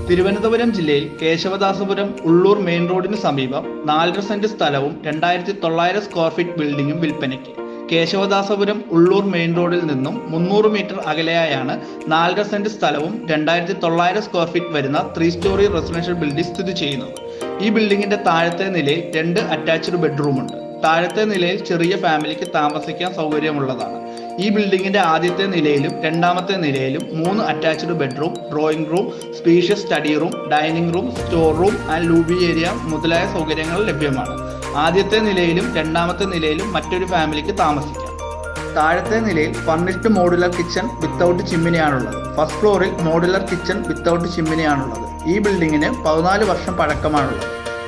തിരുവനന്തപുരം ജില്ലയിൽ കേശവദാസപുരം ഉള്ളൂർ മെയിൻ റോഡിന് സമീപം 4.5 സെന്റ് സ്ഥലവും 2900 സ്ക്വയർ ഫീറ്റ് ബിൽഡിംഗും വിൽപ്പനയ്ക്ക്. കേശവദാസപുരം ഉള്ളൂർ മെയിൻ റോഡിൽ നിന്നും 300 മീറ്റർ അകലെയായാണ് 4.5 സെന്റ് സ്ഥലവും 2900 സ്ക്വയർ ഫീറ്റ് വരുന്ന 3 സ്റ്റോറി റെസിഡൻഷ്യൽ ബിൽഡിംഗ് സ്ഥിതി ചെയ്യുന്നത്. ഈ ബിൽഡിംഗിന്റെ താഴത്തെ നിലയിൽ 2 അറ്റാച്ച്ഡ് ബെഡ്റൂമുണ്ട്. താഴത്തെ നിലയിൽ ചെറിയ ഫാമിലിക്ക് താമസിക്കാൻ സൗകര്യമുള്ളതാണ്. ഈ ബിൽഡിംഗിന്റെ ആദ്യത്തെ നിലയിലും രണ്ടാമത്തെ നിലയിലും 3 attached bedroom, drawing room, spacious study room, dining room, store room and lobby area മുതലായ സൗകര്യങ്ങൾ ലഭ്യമാണ്. ആദ്യത്തെ നിലയിലും രണ്ടാമത്തെ നിലയിലും മറ്റൊരു ഫാമിലിക്ക് താമസിക്കാം. താഴത്തെ നിലയിൽ ഫർണിഷ്ഡ് മോഡുലർ കിച്ചൺ വിത്തൗട്ട് ചിമ്മിനിയാണുള്ളത്. ഫസ്റ്റ് ഫ്ലോറിൽ മോഡുലർ കിച്ചൺ വിത്തൗട്ട് ചിമ്മിനിയാണുള്ളത്. ഈ ബിൽഡിങ്ങിന് 14 വർഷം പഴക്കമാണുള്ളത്.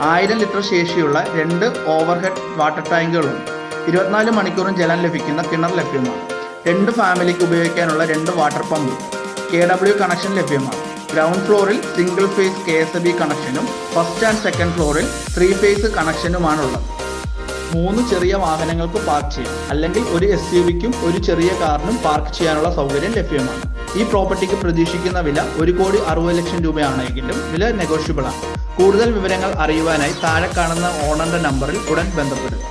1000 ലിറ്റർ ശേഷിയുള്ള 2 ഓവർഹെഡ് വാട്ടർ ടാങ്കുകളുണ്ട്. 24 മണിക്കൂറും ജലം ലഭിക്കുന്ന കിണർ ലഭ്യമാണ്. 2 ഫാമിലിക്ക് ഉപയോഗിക്കാനുള്ള 2 വാട്ടർ പമ്പ്, KW കണക്ഷൻ ലഭ്യമാണ്. ഗ്രൗണ്ട് ഫ്ലോറിൽ സിംഗിൾ ഫേസ് KSB കണക്ഷനും ഫസ്റ്റ് ആൻഡ് സെക്കൻഡ് ഫ്ലോറിൽ 3 ഫേസ് കണക്ഷനുമാണുള്ളത്. 3 ചെറിയ വാഹനങ്ങൾക്ക് പാർക്ക് ചെയ്യാം, അല്ലെങ്കിൽ ഒരു SUVക്കും ഒരു ചെറിയ കാറിനും പാർക്ക് ചെയ്യാനുള്ള സൗകര്യം ലഭ്യമാണ്. ഈ പ്രോപ്പർട്ടിക്ക് പ്രതീക്ഷിക്കുന്ന വില 1,60,00,000 രൂപയാണെങ്കിലും വില നെഗോഷ്യബിൾ ആണ്. കൂടുതൽ വിവരങ്ങൾ അറിയുവാനായി താഴെ കാണുന്ന ഓണറിന്റെ നമ്പറിൽ ഉടൻ ബന്ധപ്പെടുക.